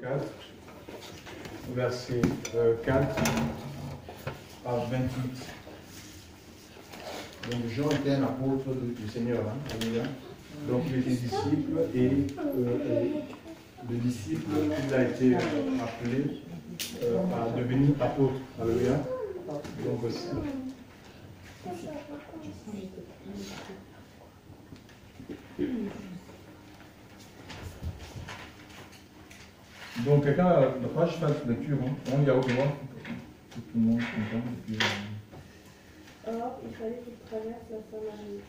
4, verset 4 à 28. Donc Jean était un apôtre du Seigneur, hein, donc il était disciple et le disciple, il a été appelé à devenir apôtre. Alléluia. Donc aussi. Donc quelqu'un n'a pas juste fait lecture, hein. On y a au droit. Tout le monde comprend. Or, il fallait qu'il traverse la Samarie.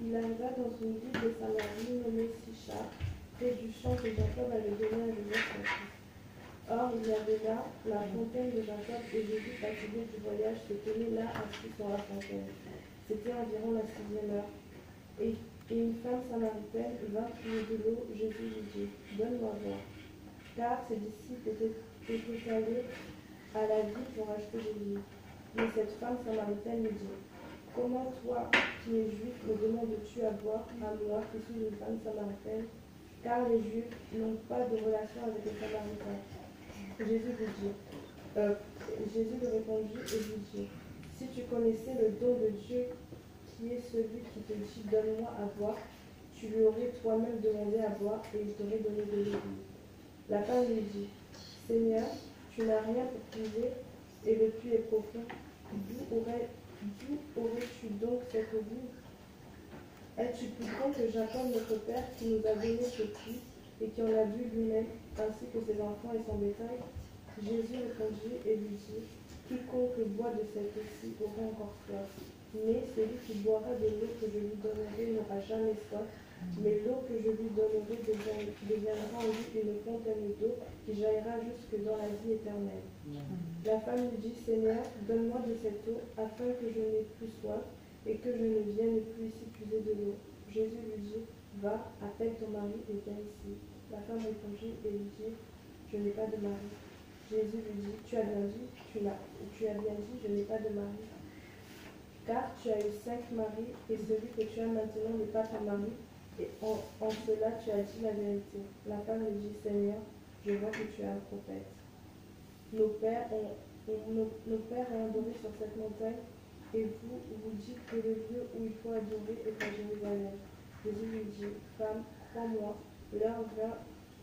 Il arriva dans une ville de Samarie nommée Sychar, près du champ que Jacob avait donné à Joseph son fils. Or, il y avait là la fontaine de Jacob et Jésus, fatigué du voyage, se tenait là assis sur la fontaine. C'était environ la 6e heure. Et une femme samaritaine vint puiser de l'eau. Jésus lui dit, donne-moi boire. Car ses disciples étaient allés à la ville pour acheter des livres. Mais cette femme samaritaine lui dit, comment toi, qui es juif, me demandes-tu à boire à moi, qui suis une femme samaritaine? Car les juifs n'ont pas de relation avec les samaritains. Jésus lui répondit et lui dit, si tu connaissais le don de Dieu, qui est celui qui te dit, donne-moi à boire, tu lui aurais toi-même demandé à boire et il t'aurait donné de l'eau vive. La femme lui dit, Seigneur, tu n'as rien pour puiser et le puits est profond. D'où aurais-tu donc cette eau vive? Es-tu plus grand que Jacob notre père qui nous a donné ce puits et qui en a bu lui-même, ainsi que ses enfants et son bétail? Jésus répondit et lui dit, quiconque boit de cette eau-ci aura encore soif. Mais celui qui boira de l'eau que je lui donnerai n'aura jamais soif, mais l'eau que je lui donnerai deviendra en lui une fontaine d'eau qui jaillira jusque dans la vie éternelle. La femme lui dit, Seigneur, donne-moi de cette eau, afin que je n'ai plus soif et que je ne vienne plus ici puiser de l'eau. Jésus lui dit, va, appelle ton mari et viens ici. La femme répondit et lui dit, je n'ai pas de mari. Jésus lui dit, tu as bien dit, je n'ai pas de mari. Car tu as eu 5 maris, et celui que tu as maintenant n'est pas ton mari, et en cela tu as dit la vérité. La femme lui dit, Seigneur, je vois que tu es un prophète. Nos pères ont adoré sur cette montagne, et vous dites que le lieu où il faut adorer est à Jérusalem. Jésus lui dit, femme, crois-moi, l'heure vient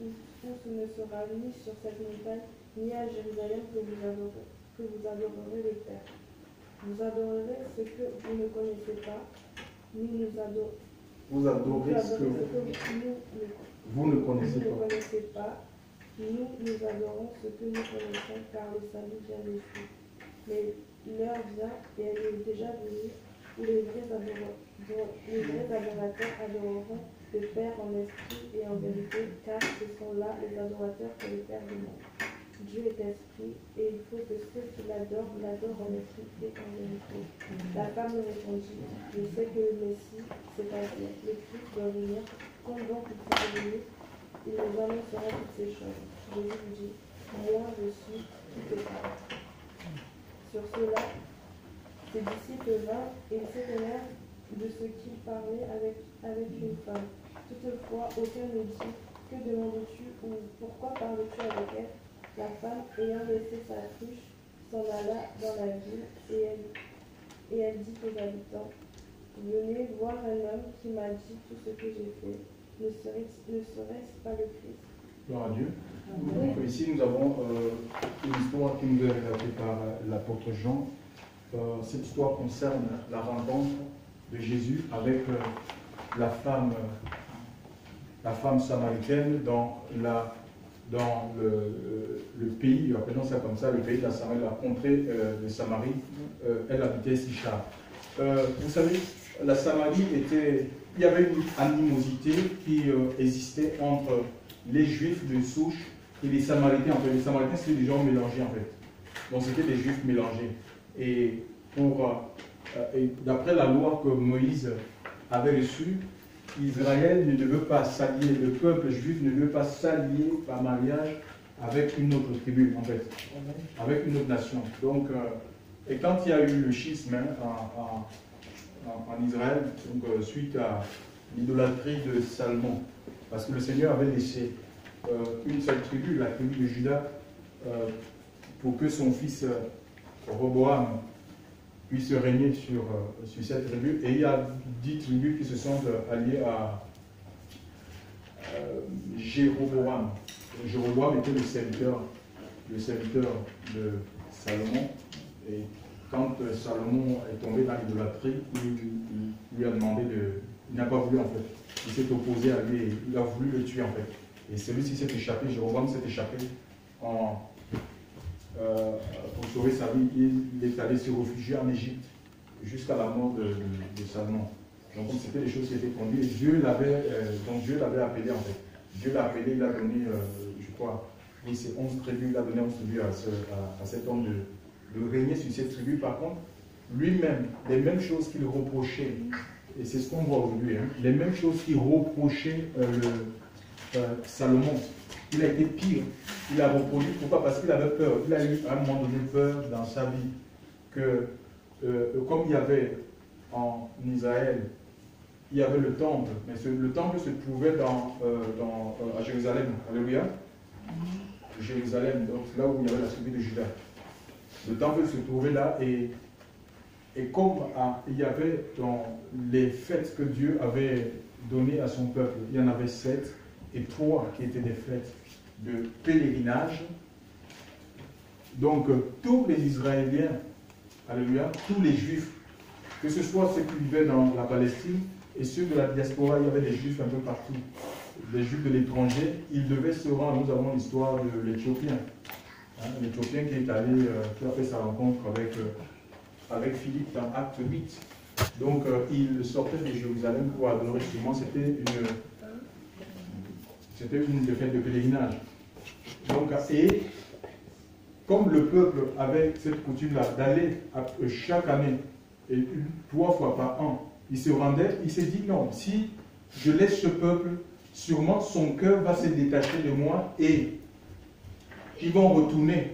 où ce ne sera ni sur cette montagne, ni à Jérusalem que vous adorerez le Père. Vous adorerez ce que vous ne connaissez pas, nous adorons. Vous adorez ce que vous ne connaissez pas. Nous adorons ce que nous connaissons, car le salut vient des Juifs. Mais l'heure vient, et elle est déjà venue, où les vrais adorateurs adoreront le Père en esprit et en vérité, car ce sont là les adorateurs que le Père demande. Dieu est esprit, et il faut que ceux qui l'adorent en esprit et en vérité. La femme lui répondit, je sais que le Messie, c'est-à-dire le Christ, doit venir. Quand donc il sera venu, il nous annoncera toutes ces choses. Jésus lui dit, moi je suis qui te parle. Sur cela, ses disciples vinrent et s'étonnèrent de ce qu'il parlait avec une femme. Toutefois, aucun ne dit, que demandes-tu ou pourquoi parles-tu avec elle? La femme, ayant laissé sa cruche, s'en alla dans la ville et elle dit aux habitants, venez voir un homme qui m'a dit tout ce que j'ai fait. Ne serait-ce pas le Christ? Gloire à Dieu. Donc ici nous avons une histoire qui nous est relatée par l'apôtre Jean. Cette histoire concerne la rencontre de Jésus avec la femme samaritaine dans le pays, appelons ça comme ça, le pays de la Samarie, la contrée de Samarie. Elle habitait Sychar. Vous savez, la Samarie il y avait une animosité qui existait entre les Juifs de souche et les Samaritains. En fait, les Samaritains, c'était des gens mélangés, en fait. Donc, c'était des Juifs mélangés. Et d'après la loi que Moïse avait reçue, Israël ne devait pas s'allier, le peuple juif ne devait pas s'allier par mariage avec une autre tribu, en fait, avec une autre nation. Donc, et quand il y a eu le schisme en Israël, donc, suite à l'idolâtrie de Salmon, parce que le Seigneur avait laissé une seule tribu, la tribu de Juda, pour que son fils Roboam puisse régner sur cette tribu. Et il y a 10 tribus qui se sont alliées à Jéroboam. Jéroboam était le serviteur de Salomon. Et quand Salomon est tombé dans l'idolâtrie, il lui a demandé de... Il n'a pas voulu en fait. Il s'est opposé à lui et il a voulu le tuer en fait. Et celui-ci s'est échappé, Jéroboam s'est échappé pour sauver sa vie. Il est allé se réfugier en Égypte jusqu'à la mort de Salomon. Donc c'était des choses qui étaient conduites. Et Dieu l'avait appelé en fait. Dieu l'a appelé, il a donné, je crois, oui, c'est 11 tribus, il a donné 11 tribus à cet homme de régner sur cette tribu. Par contre, lui-même, les mêmes choses qu'il reprochait, et c'est ce qu'on voit aujourd'hui, hein, les mêmes choses qu'il reprochait Salomon, il a été pire. Il a reproduit, pourquoi? Parce qu'il avait peur. Il a eu à un moment donné peur dans sa vie que, comme il y avait en Israël, il y avait le temple, mais le temple se trouvait à Jérusalem. Alléluia. Jérusalem, donc là où il y avait la tribu de Juda. Le temple se trouvait là et comme il y avait dans les fêtes que Dieu avait données à son peuple, il y en avait 7 et 3 qui étaient des fêtes de pèlerinage. Donc tous les Israéliens, alléluia, tous les Juifs, que ce soit ceux qui vivaient dans la Palestine et ceux de la diaspora, il y avait des Juifs un peu partout, des Juifs de l'étranger, ils devaient se rendre. Nous avons l'histoire de l'Éthiopien, hein, l'Éthiopien qui est allé, qui a fait sa rencontre avec Philippe dans Acte 8. Donc il sortait de Jérusalem pour adorer justement, c'était une des fêtes de pèlerinage. Donc, et comme le peuple avait cette coutume-là d'aller chaque année, et 3 fois par an, il se rendait, il s'est dit non, si je laisse ce peuple, sûrement son cœur va se détacher de moi et ils vont retourner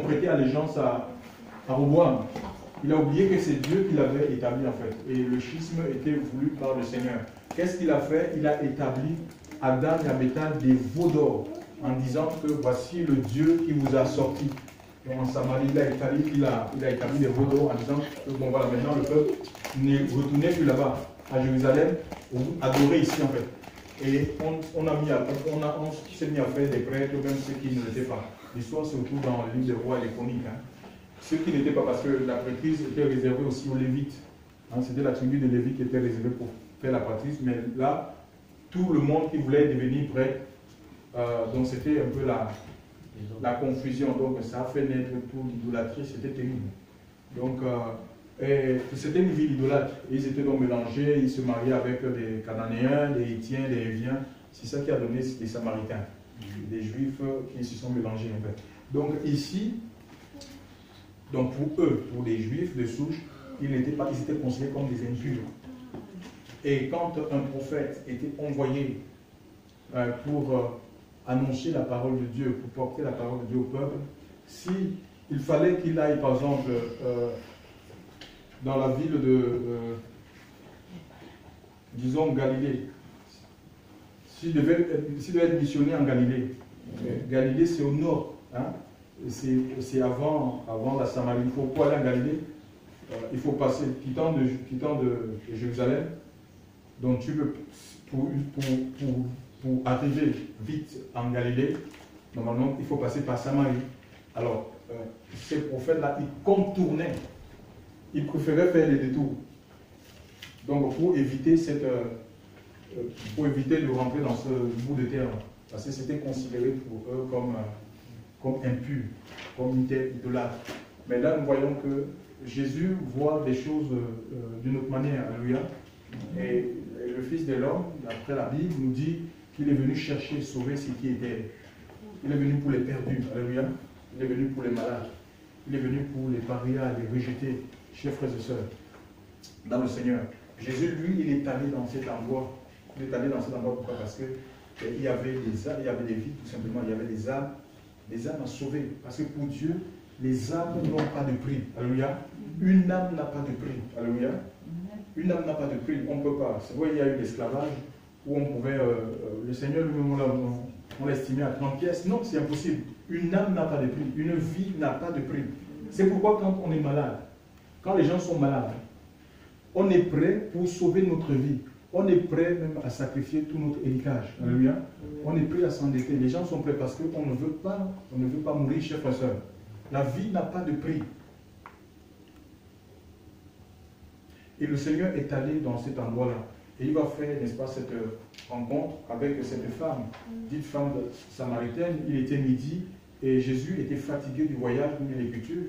prêter allégeance à Roboam. Il a oublié que c'est Dieu qui l'avait établi en fait. Et le schisme était voulu par le Seigneur. Qu'est-ce qu'il a fait? Il a établi à Dan et à Béthal des veaux d'or en disant que voici le Dieu qui vous a sorti. Donc en Samarie, il a établi des veaux d'or en disant que bon voilà, maintenant le peuple ne retournait plus là-bas à Jérusalem, ou adorer ici en fait. Et on s'est mis à faire des prêtres, même ceux qui ne l'étaient pas. L'histoire se retrouve dans le livre des rois et des chroniques. Hein. Ceux qui n'étaient pas, parce que la prêtrise était réservée aussi aux Lévites. Hein, c'était la tribu de Lévites qui était réservée pour faire la prêtrise, mais là, tout le monde qui voulait devenir prêtre, donc c'était un peu la confusion. Donc ça a fait naître toute l'idolâtrie, c'était terrible. Donc c'était une ville idolâtre. Ils étaient donc mélangés, ils se mariaient avec des Cananéens, des Hittiens, des Héviens. C'est ça qui a donné les Samaritains, des Juifs qui se sont mélangés en fait. Donc ici, donc pour eux, pour les Juifs de souche, ils étaient considérés comme des impurs. Et quand un prophète était envoyé pour annoncer la parole de Dieu, pour porter la parole de Dieu au peuple, s'il fallait qu'il aille par exemple dans la ville de, disons, Galilée, s'il devait être missionnaire en Galilée, Galilée c'est au nord, hein, c'est avant la Samarie. Il faut quoi aller en Galilée? Il faut passer, quittant de Jérusalem, donc tu veux, pour arriver vite en Galilée, normalement il faut passer par Samarie. Alors, ces prophètes-là, ils contournaient, ils préféraient faire les détours. Donc pour éviter de rentrer dans ce bout de terre, parce que c'était considéré pour eux comme impur, comme une terre idolâtre. Mais là, nous voyons que Jésus voit des choses d'une autre manière. Alléluia. Et le Fils de l'homme, d'après la Bible, nous dit qu'il est venu chercher, sauver ce qui était. Il est venu pour les perdus. Alléluia. Il est venu pour les malades. Il est venu pour les parias, les rejetés, chers frères et sœurs, dans le Seigneur. Jésus, lui, il est allé dans cet endroit. Il est allé dans cet endroit pourquoi? Parce qu'il y avait des âmes, il y avait des vies, tout simplement. Il y avait des âmes à sauver. Parce que pour Dieu, les âmes n'ont pas de prix. Alléluia. Une âme n'a pas de prix. Alléluia. Une âme n'a pas de prix, on ne peut pas. C'est vrai, il y a eu l'esclavage où on pouvait, le Seigneur lui-même, on l'estimait à 30 pièces. Non, c'est impossible. Une âme n'a pas de prix, une vie n'a pas de prix. C'est pourquoi quand on est malade, quand les gens sont malades, on est prêt pour sauver notre vie. On est prêt même à sacrifier tout notre héritage. Alléluia. On est prêt à s'endetter. Les gens sont prêts parce qu'on ne veut pas mourir, chers frères et sœurs. La vie n'a pas de prix. Et le Seigneur est allé dans cet endroit-là. Et il va faire, n'est-ce pas, cette rencontre avec cette femme, dite femme samaritaine. Il était midi et Jésus était fatigué du voyage, comme dit l'Écriture,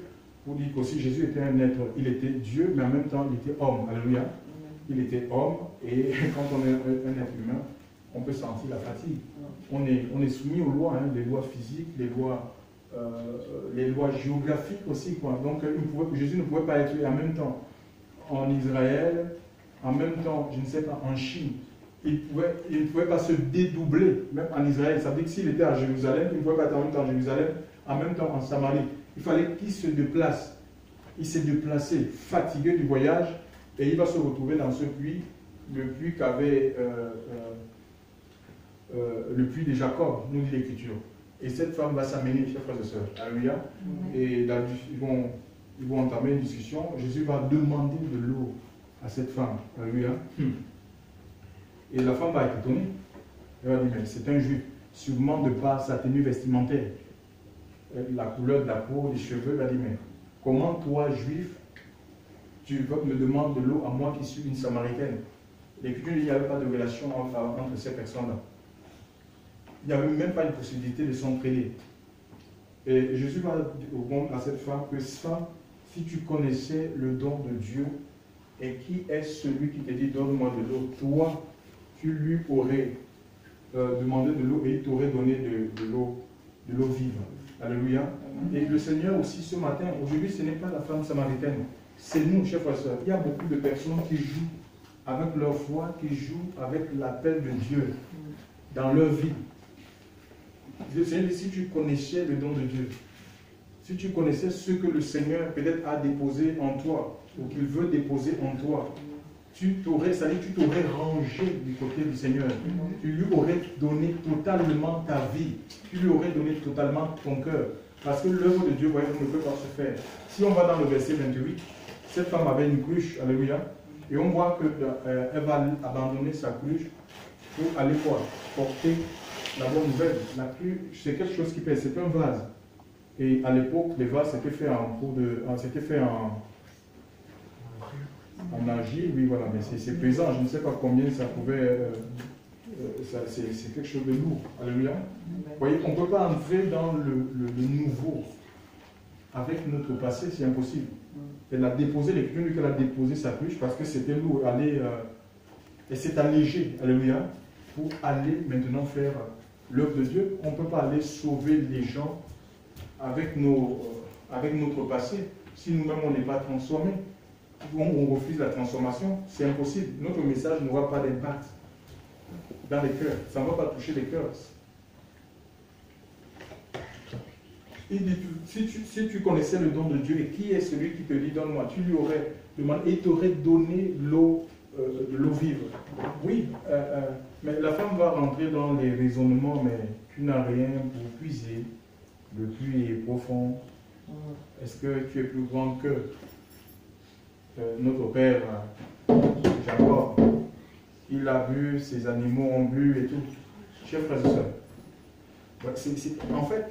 pour dire qu'aussi Jésus était un être, il était Dieu, mais en même temps il était homme. Alléluia. Il était homme et quand on est un être humain, on peut sentir la fatigue. On est soumis aux lois, hein, les lois physiques, les lois géographiques aussi, quoi. Donc Jésus ne pouvait pas être en même temps en Israël, en même temps, je ne sais pas, en Chine. Il ne pouvait pas se dédoubler, même en Israël. Ça veut dire que s'il était à Jérusalem, il ne pouvait pas être en même temps en Jérusalem, en même temps en Samarie. Il fallait qu'il se déplace. Il s'est déplacé, fatigué du voyage, et il va se retrouver dans ce puits, le puits qu'avait le puits de Jacob, nous dit l'Écriture. Et cette femme va s'amener, chers frères et sœurs. Alléluia. Et là, ils vont entamer une discussion. Jésus va demander de l'eau à cette femme. Alléluia. Et la femme va être étonnée. Elle va dire, mais c'est un juif, sûrement de par sa tenue vestimentaire, la couleur de la peau, les cheveux. Elle va dire, mais comment toi, juif, tu me demandes de l'eau à moi qui suis une samaritaine? L'Écriture dit qu'il n'y avait pas de relation entre ces personnes-là. Il n'y avait même pas une possibilité de s'entraider. Et Jésus va répondre à cette femme que femme, si tu connaissais le don de Dieu, et qui est celui qui te dit donne-moi de l'eau, toi, tu lui aurais demandé de l'eau et il t'aurait donné de l'eau vive. Alléluia. Et le Seigneur aussi ce matin, aujourd'hui, ce n'est pas la femme samaritaine, c'est nous, chers frères et sœurs. Il y a beaucoup de personnes qui jouent avec leur foi, qui jouent avec l'appel de Dieu dans leur vie. Le Seigneur dit, si tu connaissais le don de Dieu, si tu connaissais ce que le Seigneur peut-être a déposé en toi, ou qu'il veut déposer en toi, tu t'aurais rangé du côté du Seigneur. Tu lui aurais donné totalement ta vie. Tu lui aurais donné totalement ton cœur. Parce que l'œuvre de Dieu, voyez, ne peut pas se faire. Si on va dans le verset 28, cette femme avait une cruche, alléluia, et on voit qu'elle va abandonner sa cruche pour aller quoi? Porter la bonne nouvelle. La cruche, c'est quelque chose qui pèse, c'est un vase. Et à l'époque, les vases c'était fait en argile, oui, voilà, mais c'est pesant, je ne sais pas combien ça pouvait. C'est quelque chose de lourd. Alléluia. Vous voyez, on ne peut pas entrer dans le nouveau avec notre passé, c'est impossible. Elle a déposé, l'Écriture dit qu'elle a déposé sa cruche parce que c'était lourd. Elle s'est allégée, alléluia, pour aller maintenant faire l'œuvre de Dieu. On ne peut pas aller sauver les gens avec notre passé si nous-mêmes on n'est pas transformés. On refuse la transformation, c'est impossible. Notre message n'aura pas d'impact dans les cœurs. Ça ne va pas toucher les cœurs. Il dit, si tu connaissais le don de Dieu et qui est celui qui te dit donne-moi, tu lui aurais demandé et t'aurais donné de l'eau vive. Oui, mais la femme va rentrer dans les raisonnements, mais tu n'as rien pour puiser. Le puits est profond. Est-ce que tu es plus grand que notre père Jacob? Il a bu, ses animaux ont bu et tout. Chers frères et sœurs, en fait,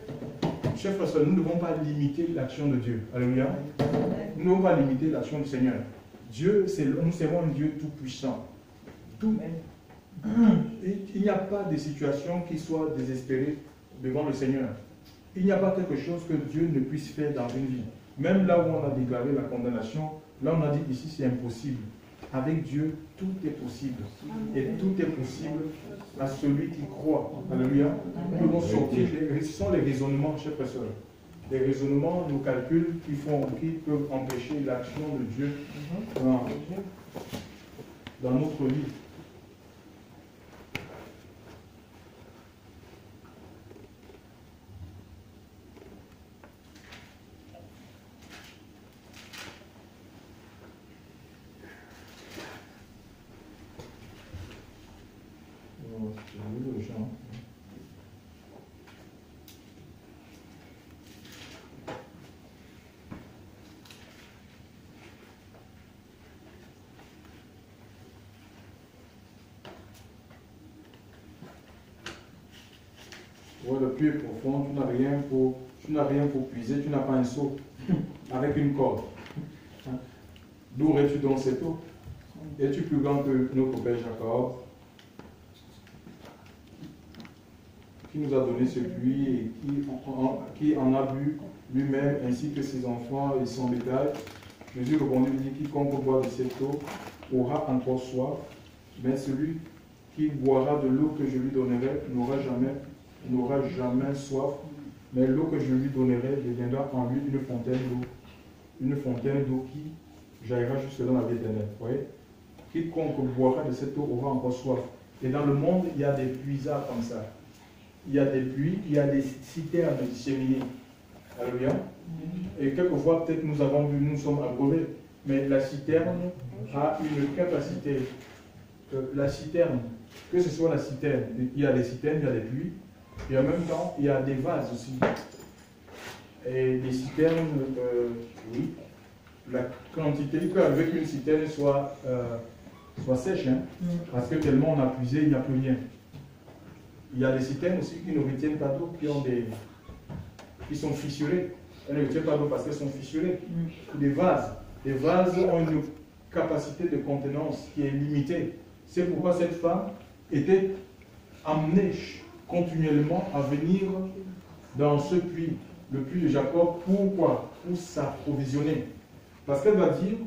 chers frères et sœurs, nous ne devons pas limiter l'action de Dieu. Alléluia. Nous ne devons pas limiter l'action du Seigneur. Dieu, nous servons un Dieu tout-puissant. Tout. Il n'y a pas de situation qui soit désespérée devant le Seigneur. Il n'y a pas quelque chose que Dieu ne puisse faire dans une vie. Même là où on a déclaré la condamnation, là on a dit ici c'est impossible. Avec Dieu, tout est possible. Et tout est possible à celui qui croit. Alléluia. Nous devons sortir. Ce sont les raisonnements, chers frères et sœurs. Les raisonnements, nos calculs qui peuvent empêcher l'action de Dieu dans notre vie. le chant. Ouais, le puits est profond, tu n'as rien pour puiser, tu n'as pas un seau avec une corde. D'où aurais-tu donc cette eau? Es-tu plus grand que notre père Jacob, qui nous a donné ce puits et qui en a bu lui-même, ainsi que ses enfants et son bétail? Jésus répondit, dit, quiconque boit de cette eau aura encore soif, mais celui qui boira de l'eau que je lui donnerai n'aura jamais soif, mais l'eau que je lui donnerai deviendra en lui une fontaine d'eau qui jaillira jusque dans la vie éternelle. Vous voyez? Quiconque boira de cette eau aura encore soif. Et dans le monde, il y a des puisards comme ça. Il y a des puits, il y a des citernes disséminées. Alléluia. Et quelquefois, peut-être nous avons vu, nous sommes abreuvés, mais la citerne a une capacité. La citerne, que ce soit la citerne, il y a des citernes, il y a des puits, et en même temps, il y a des vases aussi. Et les citernes, oui, la quantité, il peut arriver qu'une citerne soit sèche, hein, parce que tellement on a puisé, il n'y a plus rien. Il y a des citernes aussi qui ne retiennent pas d'eau, qui sont fissurées. Elles ne retiennent pas d'eau parce qu'elles sont fissurées. Des vases ont une capacité de contenance qui est limitée. C'est pourquoi cette femme était amenée continuellement à venir dans ce puits, le puits de Jacob. Pourquoi? Pour s'approvisionner. Parce qu'elle va dire,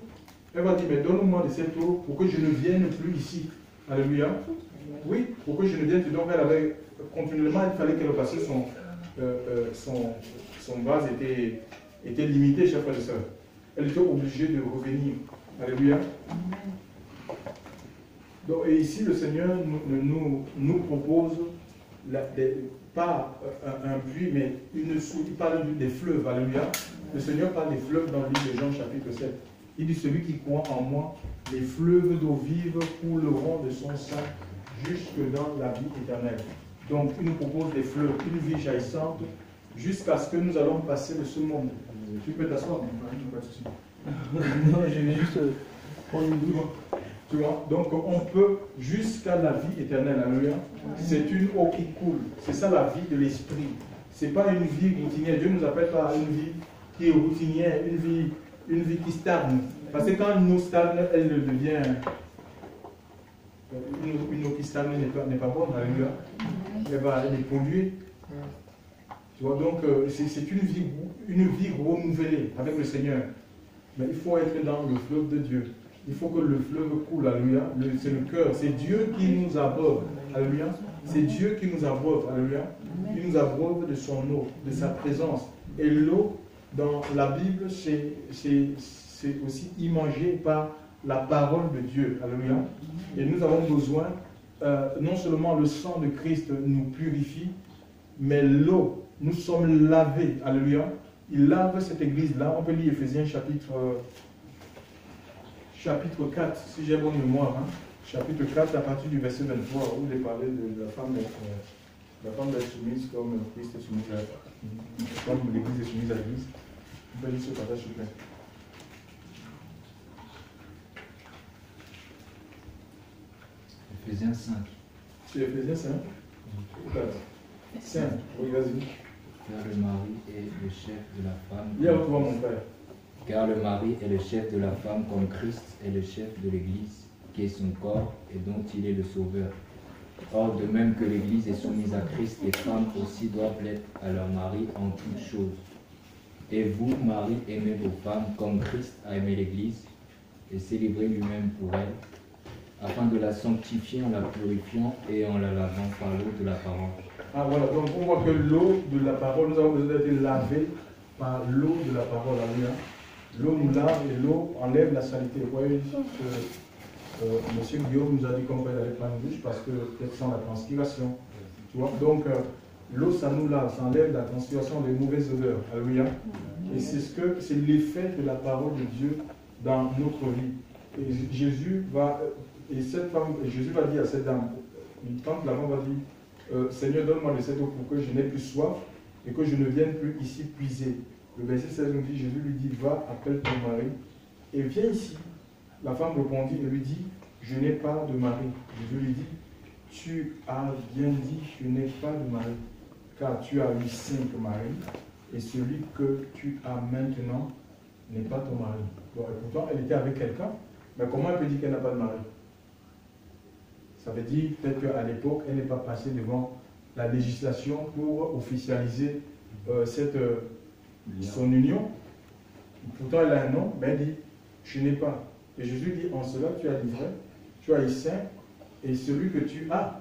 mais donne-moi de cette eau pour que je ne vienne plus ici. Alléluia. Oui, pour que je ne vienne plus. Donc elle avait continuellement, il fallait qu'elle passe son vase était limité, chers frères et sœurs. Elle était obligée de revenir. Alléluia. Donc, et ici, le Seigneur nous propose pas un puits, mais il parle des fleuves. Alléluia. Le Seigneur parle des fleuves dans le livre de Jean, chapitre 7. Il dit, celui qui croit en moi, les fleuves d'eau vive couleront de son sein jusque dans la vie éternelle. Donc, il nous propose des fleuves, une vie jaillissante, jusqu'à ce que nous allons passer de ce monde. Tu peux t'asseoir, pas de souci. Non, je vais juste prendre une douche. Tu vois? Donc, on peut jusqu'à la vie éternelle. Alléluia. C'est une eau qui coule. C'est ça la vie de l'esprit. Ce n'est pas une vie routinière. Dieu ne nous appelle pas à une vie qui est routinière, une vie qui stagne. Parce que quand une eau stagne, elle devient. Une eau qui stagne n'est pas bonne. Alléluia. Elle est polluée. Tu vois, donc c'est une vie renouvelée avec le Seigneur. Mais il faut être dans le fleuve de Dieu. Il faut que le fleuve coule. Alléluia. C'est le cœur. C'est Dieu qui nous abreuve. Alléluia. C'est Dieu qui nous abreuve. Alléluia. Il nous abreuve de son eau, de sa présence. Et l'eau, dans la Bible, c'est aussi imagé par la parole de Dieu. Alléluia. Et nous avons besoin, non seulement le sang de Christ nous purifie, mais l'eau. Nous sommes lavés. Alléluia. Il lave cette église-là. On peut lire Éphésiens chapitre 4, si j'ai bonne mémoire. Hein. Chapitre 4, à partir du verset 23, où il est parlé de la femme d'être soumise comme Christ est soumis comme l'église est soumise à l'église. On peut lire ce passage, s'il vous plaît. Éphésiens 5. C'est Éphésiens 5 5. Oui, vas-y. Car le mari est le chef de la femme. Viens avec toi, mon frère. Car le mari est le chef de la femme comme Christ est le chef de l'Église, qui est son corps et dont il est le sauveur. Or, de même que l'Église est soumise à Christ, les femmes aussi doivent l'être à leur mari en toutes choses. Et vous, maris, aimez vos femmes comme Christ a aimé l'Église et s'est livré lui-même pour elle, afin de la sanctifier en la purifiant et en la lavant par l'eau de la parole. Ah voilà, donc on voit que l'eau de la parole, nous avons besoin d'être lavés par l'eau de la parole. L'eau nous lave et l'eau enlève la saleté. Vous voyez que M. Guillaume nous a dit qu'on peut aller prendre une douche parce que peut-être sans la transpiration. Tu vois? Donc l'eau, ça nous lave, ça enlève la transpiration, les mauvaises odeurs. Alléluia. Et c'est l'effet de la parole de Dieu dans notre vie. Et Jésus va dire à cette dame, quand la femme va dire Seigneur, donne-moi de cette eau pour que je n'ai plus soif et que je ne vienne plus ici puiser. Le verset 16 nous dit, Jésus lui dit, va, appelle ton mari et viens ici. La femme répondit et lui dit, je n'ai pas de mari. Jésus lui dit, tu as bien dit, je n'ai pas de mari, car tu as eu 5 maris et celui que tu as maintenant n'est pas ton mari. Bon, et pourtant, elle était avec quelqu'un, mais comment elle peut dire qu'elle n'a pas de mari? Ça veut dire peut-être qu'à l'époque, elle n'est pas passée devant la législation pour officialiser son union. Pourtant, elle a un nom, mais elle dit, je n'ai pas. Et Jésus dit, en cela, tu as livré, tu as eu 5, et celui que tu as,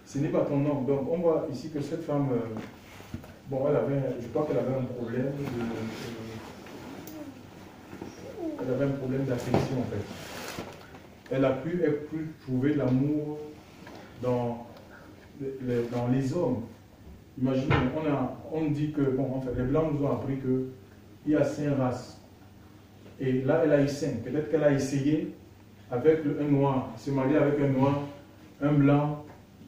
ce n'est pas ton nom. Donc, on voit ici que cette femme, bon, je crois qu'elle avait un problème elle avait un problème d'affection, en fait. Elle a pu trouver l'amour dans les hommes. Imaginez, on dit que, bon, en fait, les Blancs nous ont appris qu'il y a 5 races. Et là, elle a eu 5. Peut-être qu'elle a essayé avec un noir, se marier avec un noir, un blanc,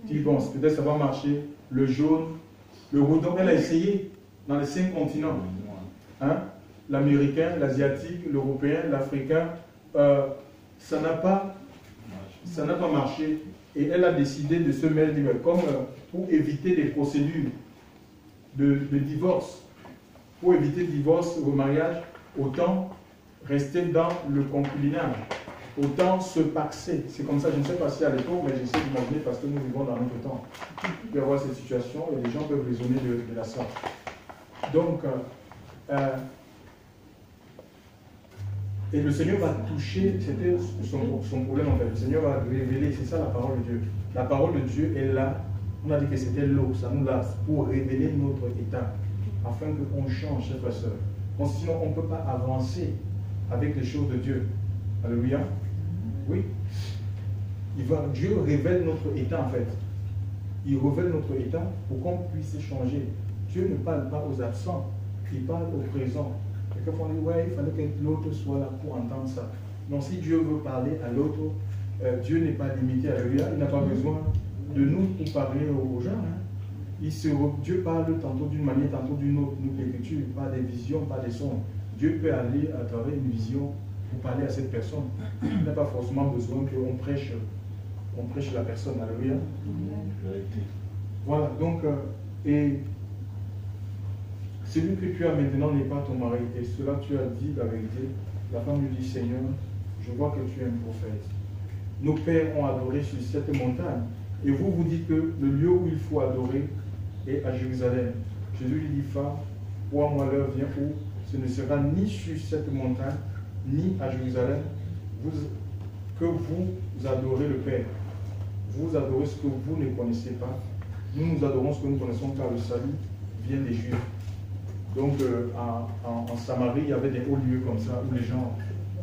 qui bon, peut-être ça va marcher, le jaune, le rouge. Donc, elle a essayé dans les 5 continents. Hein? L'américain, l'asiatique, l'européen, l'africain. Ça n'a pas marché. Et elle a décidé de se mettre comme pour éviter des procédures de divorce. Pour éviter le divorce au mariage, autant rester dans le concubinage, autant se paxer. C'est comme ça, je ne sais pas si à l'époque, mais j'essaie d'imaginer parce que nous vivons dans notre temps. Il peut y avoir cette situation et les gens peuvent raisonner de la sorte. Donc, et le Seigneur va toucher, c'était son problème en fait. Le Seigneur va révéler, c'est ça la parole de Dieu. La parole de Dieu est là. On a dit que c'était l'eau, ça nous lave pour révéler notre état, afin qu'on change, chers frères et sœurs. Sinon, on ne peut pas avancer avec les choses de Dieu. Alléluia. Oui. Dieu révèle notre état en fait. Il révèle notre état pour qu'on puisse changer. Dieu ne parle pas aux absents, il parle aux présents. Et quand on dit, ouais, il fallait que l'autre soit là pour entendre ça. Non, si Dieu veut parler à l'autre, Dieu n'est pas limité à lui. Il n'a pas besoin de nous pour parler aux gens. Hein. Dieu parle tantôt d'une manière, tantôt d'une autre. Nous, l'écriture, pas des visions, pas des sons. Dieu peut aller à travers une vision pour parler à cette personne. Il n'a pas forcément besoin qu'on prêche la personne. Alléluia. Voilà, donc, et celui que tu as maintenant n'est pas ton mari. Et cela, tu as dit la vérité. La femme lui dit, Seigneur, je vois que tu es un prophète. Nos pères ont adoré sur cette montagne. Et vous, vous dites que le lieu où il faut adorer est à Jérusalem. Jésus lui dit, femme, pour moi l'heure vient où ce ne sera ni sur cette montagne, ni à Jérusalem, que vous adorez le Père. Vous adorez ce que vous ne connaissez pas. Nous adorons ce que nous connaissons, car le salut vient des Juifs. Donc, en Samarie, il y avait des hauts lieux comme ça, où les gens,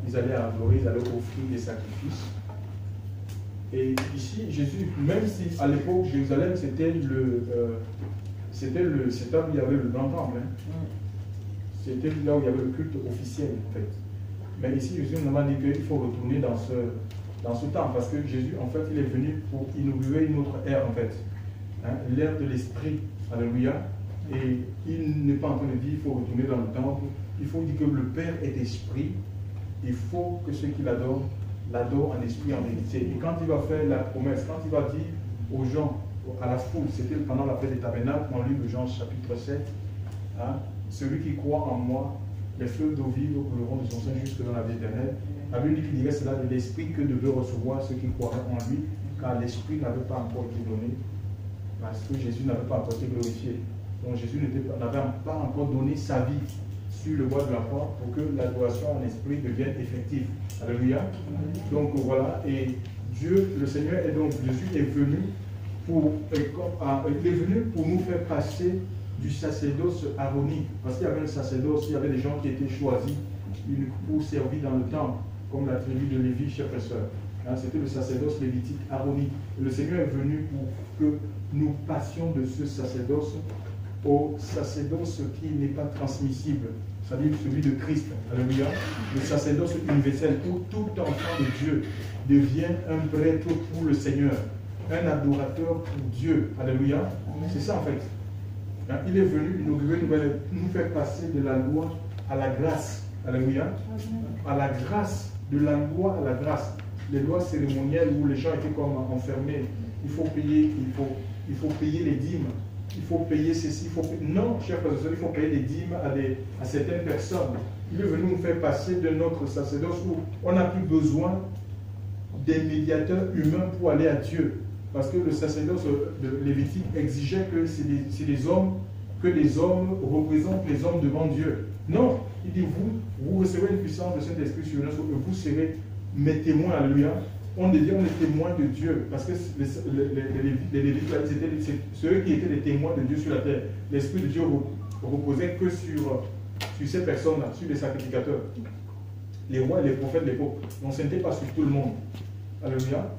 ils allaient adorer, ils allaient offrir des sacrifices. Et ici, Jésus, même si à l'époque, Jérusalem, c'était là où il y avait le grand temple. Hein. C'était là où il y avait le culte officiel, en fait. Mais ici, Jésus nous a dit qu'il faut retourner dans ce temps, parce que Jésus, en fait, il est venu pour inaugurer une autre ère, en fait. Hein, l'ère de l'esprit. Alléluia. Et il n'est pas en train de dire qu'il faut retourner dans le temple. Il faut dire que le Père est esprit. Il faut que ceux qui l'adorent en esprit, en vérité. Et quand il va faire la promesse, quand il va dire aux gens, à la foule, c'était pendant la fête des tabernacles, on lit le Jean chapitre 7, hein, celui qui croit en moi, les fleuves d'eau vive couleront de son sein jusque dans la vie éternelle. La Bible dit qu'il dirait cela de l'esprit que devaient recevoir ceux qui croiraient en lui, car l'esprit n'avait pas encore été donné, parce que Jésus n'avait pas encore été glorifié. Donc Jésus n'avait pas encore donné sa vie sur le bois de la croix pour que l'adoration en esprit devienne effective. Alléluia. Donc voilà, et Dieu, le Seigneur, et donc Jésus est venu pour nous faire passer du sacerdoce aaronique. Parce qu'il y avait un sacerdoce, il y avait des gens qui étaient choisis pour servir dans le temple, comme la tribu de Lévi, chers frères et sœurs. C'était le sacerdoce lévitique aaronique. Et le Seigneur est venu pour que nous passions de ce sacerdoce au sacerdoce qui n'est pas transmissible, c'est-à-dire celui de Christ. Alléluia. Le sacerdoce universel où tout enfant de Dieu devient un prêtre pour le Seigneur, un adorateur pour Dieu. Alléluia. C'est ça en fait. Hein, il est venu nous faire passer de la loi à la grâce. Alléluia. À la grâce, de la loi à la grâce. Les lois cérémonielles où les gens étaient comme enfermés. Il faut payer les dîmes. Il faut payer ceci. Non, chers frères et sœurs, il faut payer les dîmes à certaines personnes. Il est venu nous faire passer de notre sacerdoce où on n'a plus besoin des médiateurs humains pour aller à Dieu. Parce que le sacerdoce lévitique exigeait que c'est les hommes, que les hommes représentent les hommes devant Dieu. Non, il dit vous recevez une puissance de Saint-Esprit sur nous et vous serez mes témoins. Alléluia. On devient les témoins de Dieu. Parce que les Lévites, c'était ceux qui étaient les témoins de Dieu sur la terre. L'Esprit de Dieu reposait que sur ces personnes-là, sur les sacrificateurs. Les rois et les prophètes de l'époque. Donc ce n'était pas sur tout le monde. Alléluia.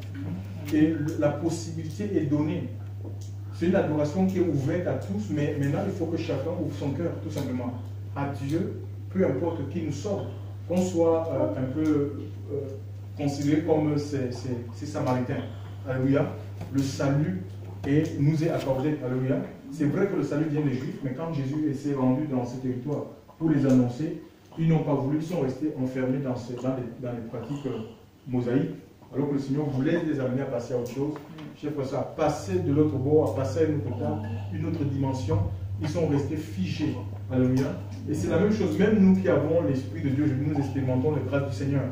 Et la possibilité est donnée. C'est une adoration qui est ouverte à tous, mais maintenant il faut que chacun ouvre son cœur, tout simplement, à Dieu, peu importe qui nous sommes, qu'on soit un peu considéré comme ces Samaritains. Alléluia. Le salut nous est accordé. Alléluia. C'est vrai que le salut vient des Juifs, mais quand Jésus s'est rendu dans ce territoire pour les annoncer, ils n'ont pas voulu, ils sont restés enfermés dans les pratiques mosaïques. Alors que le Seigneur voulait les amener à passer à autre chose. Chers frères, à passer de l'autre bord, à passer à une autre dimension. Ils sont restés figés. Alléluia. Et c'est la même chose, même nous qui avons l'Esprit de Dieu, nous expérimentons les grâces du Seigneur.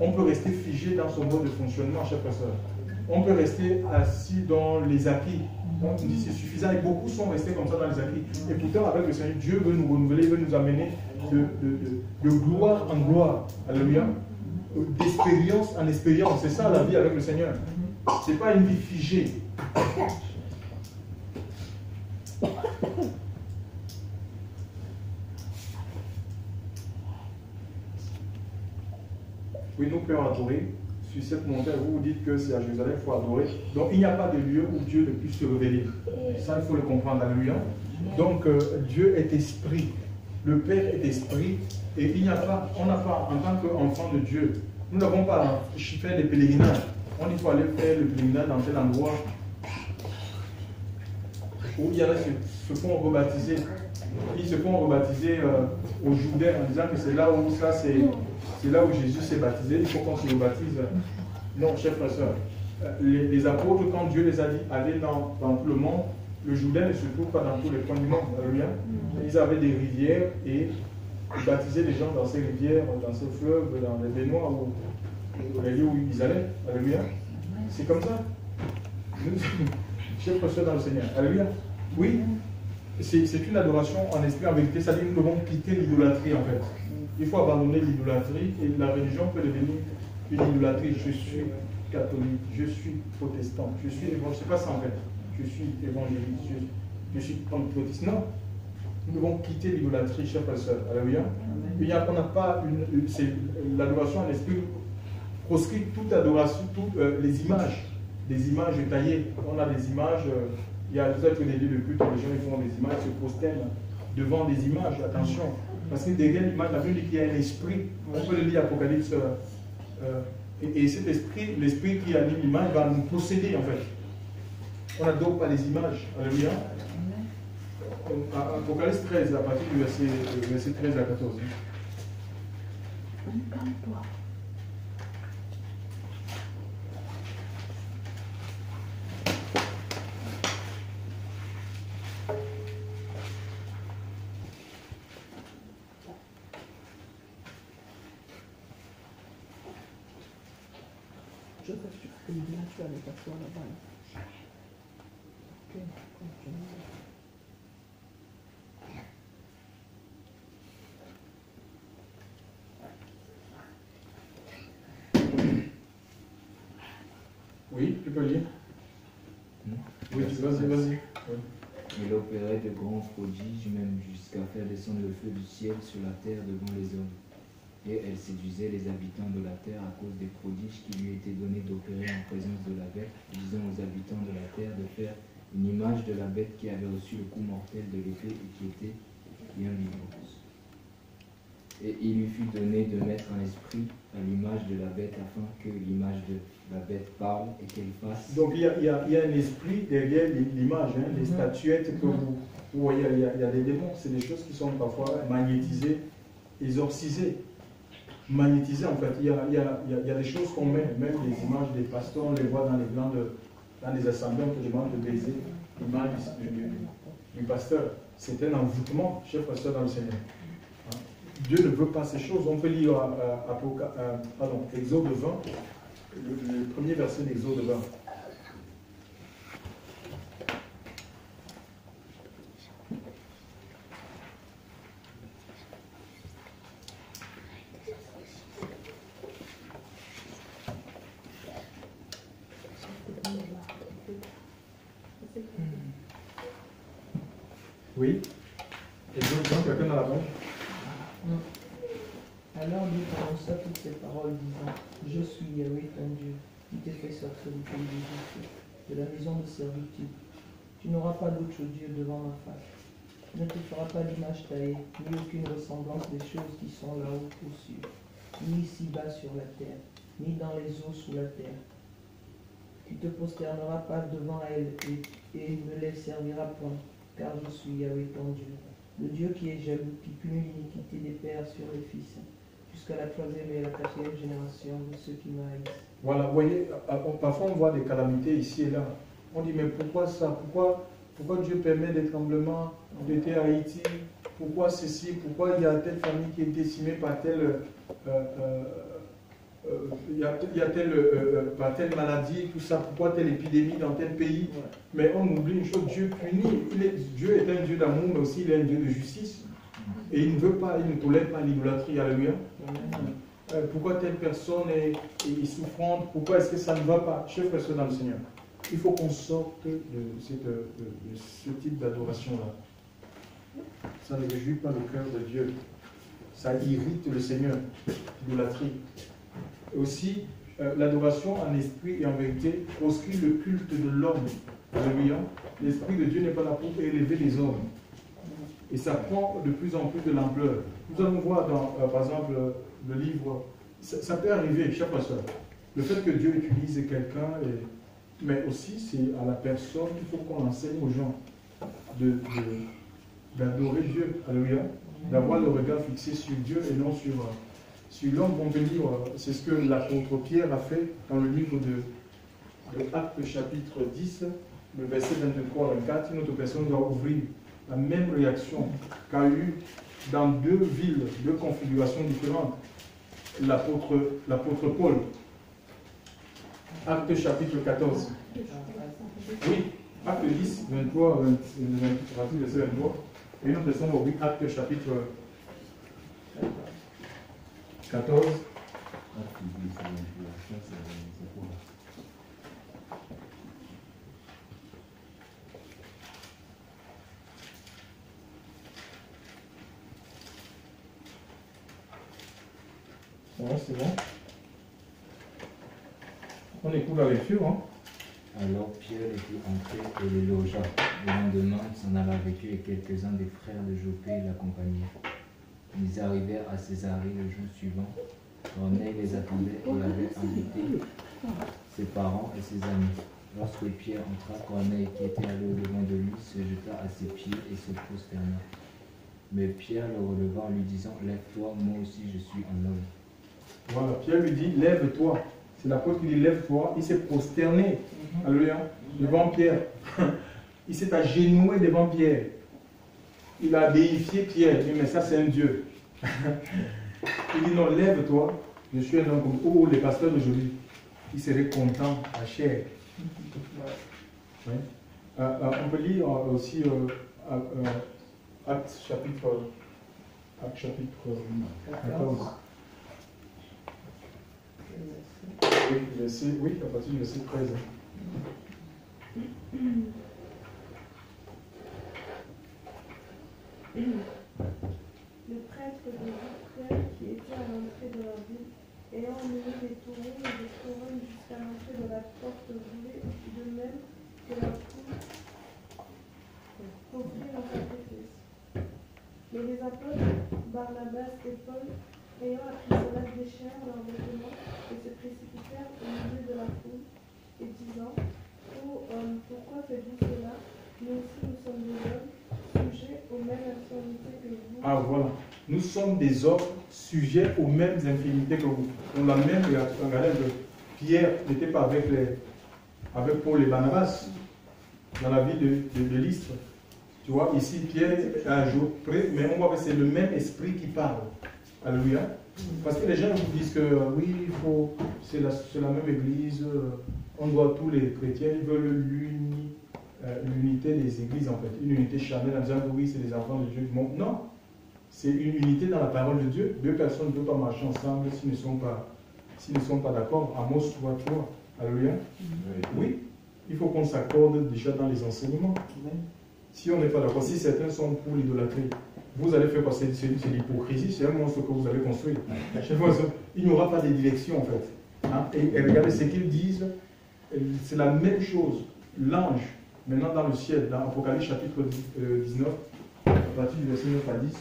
On peut rester figé dans son mode de fonctionnement, chers frères. On peut rester assis dans les acquis. On dit c'est suffisant et beaucoup sont restés comme ça dans les acquis. Et pourtant, avec le Seigneur, Dieu veut nous renouveler, il veut nous amener de gloire en gloire. Alléluia. D'expérience en expérience. C'est ça la vie avec le Seigneur. Ce n'est pas une vie figée. Oui, nous pouvons adorer sur cette montagne. Vous dites que c'est à Jérusalem qu'il faut adorer. Donc il n'y a pas de lieu où Dieu ne puisse se révéler. Ça, il faut le comprendre. Alléluia. Donc Dieu est esprit. Le Père est esprit. Et il n'y a pas, on n'a pas, en tant qu'enfant de Dieu, nous n'avons pas fait des pèlerinages. On dit qu'il faut aller faire le pèlerinage dans tel endroit où il y en a qui se font rebaptiser. Ils se font rebaptiser au Jourdain en disant que c'est là où ça c'est là où Jésus s'est baptisé. Il faut qu'on se rebaptise. Non, chers frères et sœurs. Les apôtres, quand Dieu les a dit allez dans tout le monde, le Jourdain ne se trouve pas dans tous les coins du monde. Alléluia. Ils avaient des rivières et ils baptisaient les gens dans ces rivières, dans ces fleuves, dans les baignoires ou les lieux où ils allaient. Alléluia. C'est comme ça. Chers frères dans le Seigneur. Alléluia. Oui. C'est une adoration en esprit, en vérité. C'est-à-dire que nous devons quitter l'idolâtrie en fait. Il faut abandonner l'idolâtrie et la religion peut devenir une idolâtrie. Je suis catholique, je suis protestant, je suis évangéliste. C'est pas ça en fait. Je suis évangéliste, je suis pentecôtiste. Non. Nous devons quitter l'idolâtrie, chers frères et sœurs. Alléluia. On n'a pas l'adoration en esprit proscrit toute adoration, toutes les images, des images taillées. On a des images, il y a peut-être des lieux de culte, les gens ils font des images, se prosternent devant des images, attention. Parce que derrière l'image, la Bible dit qu'il y a un esprit. On peut le lire Apocalypse. Et cet esprit, l'esprit qui anime l'image, va nous posséder en fait. On n'adore pas les images. Alléluia. Apocalypse 13, à partir du verset 13 à 14. Joseph, tu as les passoires là-bas. Ok, continue. Oui, tu peux lire. Oui, vas-y. Oui. Il opérait de grands prodiges, même jusqu'à faire descendre le feu du ciel sur la terre devant les hommes. Et elle séduisait les habitants de la terre à cause des prodiges qui lui étaient donnés d'opérer en présence de la bête, disant aux habitants de la terre de faire une image de la bête qui avait reçu le coup mortel de l'épée et qui était bien vivante. Et il lui fut donné de mettre un esprit à l'image de la bête afin que l'image de la bête parle et qu'elle fasse. Donc il y a un esprit derrière l'image, hein, les statuettes que vous voyez, il y a des démons, c'est des choses qui sont parfois magnétisées, exorcisées. Magnétisées en fait, il y a des choses qu'on met, même les images des pasteurs, on les voit dans les dans les assemblées, on te demande de baiser l'image du pasteur. C'est un envoûtement, cher pasteur dans le Seigneur. Hein? Dieu ne veut pas ces choses. On peut lire Exode 20, le premier verset d'Exode 20. Oui. Exode 20, quelqu'un dans la page? Alors Dieu prononça toutes ces paroles, disant: Je suis Yahweh ton Dieu, qui t'ai fait sortir du pays d'Égypte, de la maison de servitude. Tu n'auras pas d'autre Dieu devant ma face. Tu ne te feras pas d'image taillée, ni aucune ressemblance des choses qui sont là-haut aux cieux, ni ici-bas sur la terre, ni dans les eaux sous la terre. Tu ne te prosterneras pas devant elles et ne les serviras point, car je suis Yahweh ton Dieu, le Dieu qui est jaloux, qui punit l'iniquité des pères sur les fils, jusqu'à la 3e et la 4e génération de ceux qui m'haïssent. Voilà, vous voyez, parfois on voit des calamités ici et là. On dit, mais pourquoi ça? Pourquoi Dieu permet des tremblements? On était à Haïti, pourquoi ceci? Pourquoi il y a telle famille qui est décimée par telle, par telle maladie, tout ça? Pourquoi telle épidémie dans tel pays? Mais on oublie une chose, Dieu punit. Dieu est un Dieu d'amour, mais aussi il est un Dieu de justice. Et il ne veut pas, il ne tolère pas l'idolâtrie. Alléluia. Pourquoi telle personne est souffrante? Pourquoi est-ce que ça ne va pas? Chers frères dans le Seigneur, il faut qu'on sorte de ce type d'adoration-là. Ça ne réjouit pas le cœur de Dieu. Ça irrite le Seigneur, l'idolâtrie. Et aussi, l'adoration en esprit et en vérité proscrit le culte de l'homme. Alléluia. L'Esprit de Dieu n'est pas là pour élever les hommes. Et ça prend de plus en plus de l'ampleur. Nous allons voir dans, par exemple, le livre, ça peut arriver, cher pasteur, le fait que Dieu utilise quelqu'un, mais aussi c'est à la personne qu'il faut qu'on enseigne aux gens d'adorer Dieu, alléluia, d'avoir le regard fixé sur Dieu et non sur l'homme. On peut dire, c'est ce que l'apôtre Pierre a fait dans le livre de Actes chapitre 10, le verset 23 à 24. Une autre personne doit ouvrir la même réaction qu'a eu dans deux villes, deux configurations différentes, l'apôtre Paul. Acte chapitre 14. Oui, Acte 10, 23, verset 23. Et une autre personne va ouvrir Acte chapitre 14. Ouais, c'est bon. On écoute la lecture. Hein. Alors Pierre était entré et les logea. Le lendemain, il s'en alla avec eux et quelques-uns des frères de Jopé l'accompagnaient. Ils arrivèrent à Césarée le jour suivant. Corneille les attendait et avait invité ses parents et ses amis. Lorsque Pierre entra, Corneille, qui était allé au-devant de lui, se jeta à ses pieds et se prosterna. Mais Pierre le releva en lui disant: Lève-toi, moi aussi je suis un homme. Voilà, Pierre lui dit: Lève-toi. C'est l'apôtre qui dit: Lève-toi. Il s'est prosterné, alléluia, devant Pierre. Il s'est agenouillé devant Pierre. Il a déifié Pierre. Il dit: mais ça, c'est un Dieu. Il dit: non, lève-toi. Je suis un homme comme oh, les pasteurs d'aujourd'hui. Ils seraient contents, à chair. Ouais. On peut lire aussi Acte chapitre 14. Oui, à partir du verset 13. Le prêtre de Israël qui était à l'entrée de la ville, ayant mené des taureaux et des couronnes jusqu'à l'entrée de la porte, voulait de même que la foule offrir un sacrifice. Mais les apôtres Barnabas et Paul, ayant appris cela, déchirèrent leurs vêtements et se précipitèrent au milieu de la foule, et disant, pourquoi faites-vous cela? Nous aussi, nous sommes des hommes, sujets aux mêmes infirmités que vous. Ah voilà, nous sommes des hommes sujets aux mêmes infirmités que vous. On l'a même regardé que Pierre n'était pas avec Paul et Barnabas dans la vie de Lystre. Tu vois, ici Pierre est un jour près, mais on voit que c'est le même esprit qui parle. Alléluia. Parce que les gens vous disent que oui, c'est la même église, on doit tous les chrétiens, ils veulent l'unité des églises en fait, une unité charnelle en disant que oui, c'est les enfants de Dieu du monde. Non, c'est une unité dans la parole de Dieu. Deux personnes ne peuvent pas marcher ensemble s'ils ne sont pas d'accord. Amos 3:3. Alléluia. Oui, il faut qu'on s'accorde déjà dans les enseignements. Si on n'est pas d'accord, si certains sont pour l'idolâtrie, vous allez faire passer, c'est l'hypocrisie, c'est un monstre que vous allez construire. Il n'y aura pas de direction en fait. Hein? Et regardez ce qu'ils disent, c'est la même chose. L'ange, maintenant dans le ciel, dans Apocalypse chapitre 19, à partir du verset 9 à 10.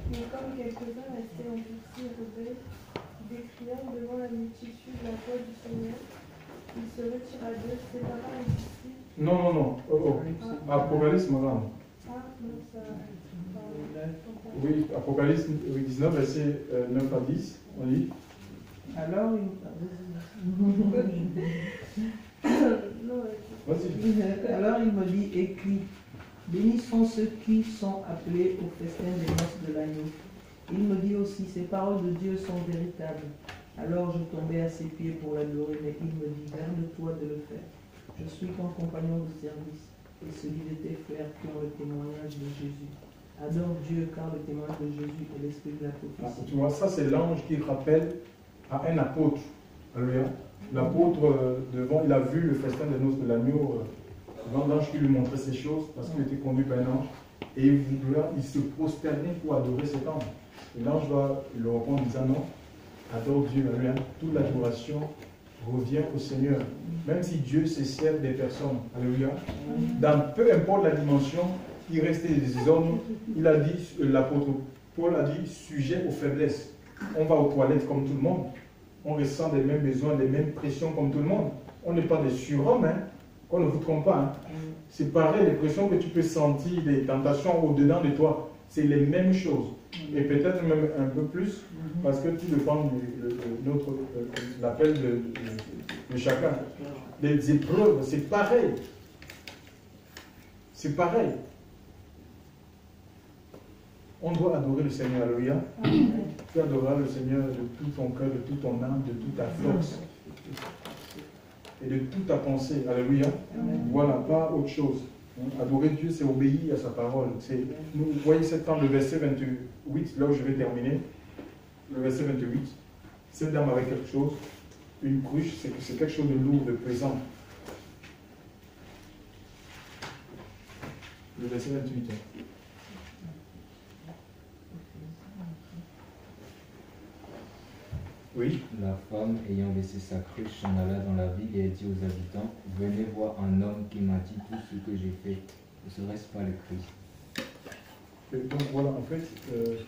Mais comme quelques-uns restés endurcis et rebelles, décriant devant la multitude la voix du Seigneur, il se retira d'eux, sépara les disciples. Non. Apocalypse, madame. Ah, non, ça. Oui, Apocalypse 19, verset 9 à 10, on lit. Alors il me dit, écris, bénis sont ceux qui sont appelés au festin des noces de l'agneau. Il me dit aussi, ces paroles de Dieu sont véritables. Alors je tombais à ses pieds pour l'adorer, mais il me dit, garde-toi de le faire. Je suis ton compagnon de service et celui de tes frères qui ont le témoignage de Jésus. Adore Dieu car le témoignage de Jésus est l'esprit de la prophétie. Tu vois, ça c'est l'ange qui rappelle à un apôtre. Alléluia. L'apôtre, devant, il a vu le festin des noces de l'agneau, devant l'ange qui lui montrait ces choses, parce qu'il était conduit par un ange, et il se prosternait pour adorer cet ange. Et l'ange va le répondre en disant non, adore Dieu, alléluia. Toute l'adoration revient au Seigneur. Même si Dieu se sert des personnes, alléluia, dans peu importe la dimension, il restait des hommes, il a dit, l'apôtre Paul a dit, sujet aux faiblesses. On va aux toilettes comme tout le monde. On ressent les mêmes besoins, les mêmes pressions comme tout le monde. On n'est pas des surhommes, hein. Qu'on ne vous trompe pas. Hein. C'est pareil, les pressions que tu peux sentir, les tentations au-dedans de toi, c'est les mêmes choses. Et peut-être même un peu plus, parce que tout dépend de l'appel de chacun. Les épreuves, c'est pareil. C'est pareil. On doit adorer le Seigneur, alléluia. Tu adoreras le Seigneur de tout ton cœur, de toute ton âme, de toute ta force et de toute ta pensée, alléluia. Voilà, pas autre chose. Adorer Dieu, c'est obéir à sa parole. Vous voyez le verset 28, là où je vais terminer. Le verset 28. Cette dame avait quelque chose, une cruche, c'est quelque chose de lourd, de pesant. Le verset 28. Oui. La femme, ayant laissé sa cruche, s'en alla dans la ville et dit aux habitants, venez voir un homme qui m'a dit tout ce que j'ai fait. Ne serait-ce pas le Christ? Et donc voilà, en fait,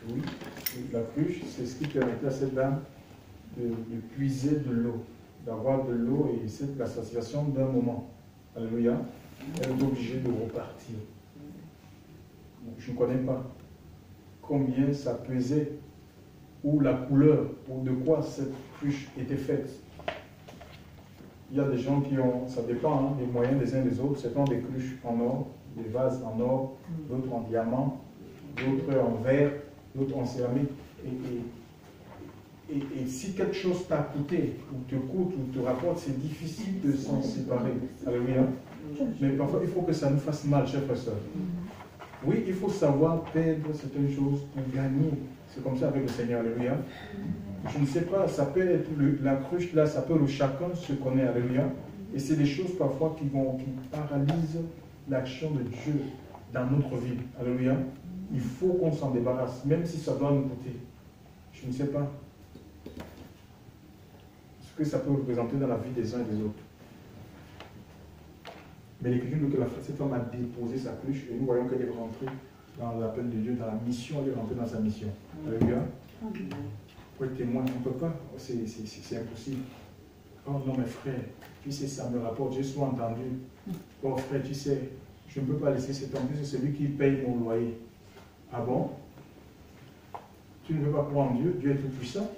oui, la cruche, c'est ce qui permettait à cette dame de puiser de l'eau, d'avoir de l'eau, et c'est la situation d'un moment. Alléluia. Elle est obligée de repartir. Je ne connais pas combien ça pesait, ou la couleur, ou de quoi cette cruche était faite. Il y a des gens qui ont, ça dépend hein, des moyens des uns des autres, certains ont des cruches en or, des vases en or, d'autres en diamant, d'autres en verre, d'autres en céramique. Et si quelque chose t'a coûté, ou te coûte, ou te rapporte, c'est difficile de s'en séparer. Alléluia. Mais parfois, il faut que ça nous fasse mal, chers frères et sœurs. Oui, il faut savoir perdre certaines choses pour gagner. C'est comme ça avec le Seigneur, alléluia. Je ne sais pas, ça peut être la cruche là, ça peut le chacun se connaît, alléluia. Et c'est des choses parfois qui paralysent l'action de Dieu dans notre vie, alléluia. Il faut qu'on s'en débarrasse, même si ça doit nous coûter. Je ne sais pas ce que ça peut représenter dans la vie des uns et des autres. Mais l'Écriture dit que cette femme a déposé sa cruche et nous voyons qu'elle est rentrée dans l'appel de Dieu, dans la mission, elle est rentrée dans sa mission. Alléluia. Pour être témoin, on ne peut pas, c'est impossible. Oh non, mes frères, tu sais, ça me rapporte, j'ai souvent entendu. Oh frère, tu sais, je ne peux pas laisser cet homme, c'est celui qui paye mon loyer. Ah bon? Tu ne veux pas croire en Dieu, Dieu est tout puissant.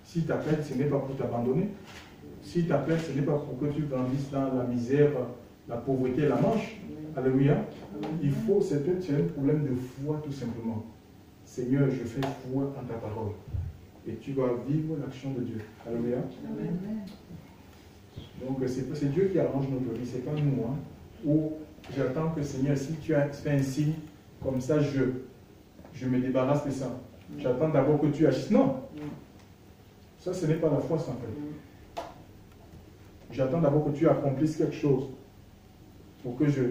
Si tu t'appelles, ce n'est pas pour t'abandonner. Si tu t'appelles, ce n'est pas pour que tu grandisses dans la misère, la pauvreté et la manche. Alléluia. Il faut, c'est un problème de foi tout simplement. Seigneur, je fais foi en ta parole. Et tu vas vivre l'action de Dieu. Alléluia. Donc c'est Dieu qui arrange notre vie, c'est pas nous. Hein. Ou j'attends que Seigneur, si tu as fait un signe, comme ça je me débarrasse de ça. J'attends d'abord que tu agisses. Non. Ça, ce n'est pas la foi, ça en fait. J'attends d'abord que tu accomplisses quelque chose pour que je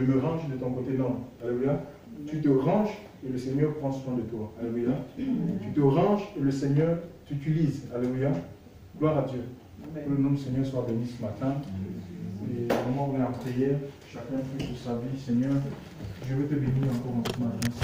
me range de ton côté. Non. Alléluia. Tu te ranges et le Seigneur prend soin de toi. Alléluia. Tu te ranges et le Seigneur t'utilise. Alléluia. Gloire à Dieu. Que le nom du Seigneur soit béni ce matin. Et au moment où on est en prière, chacun prie pour sa vie. Seigneur, je veux te bénir encore ce matin.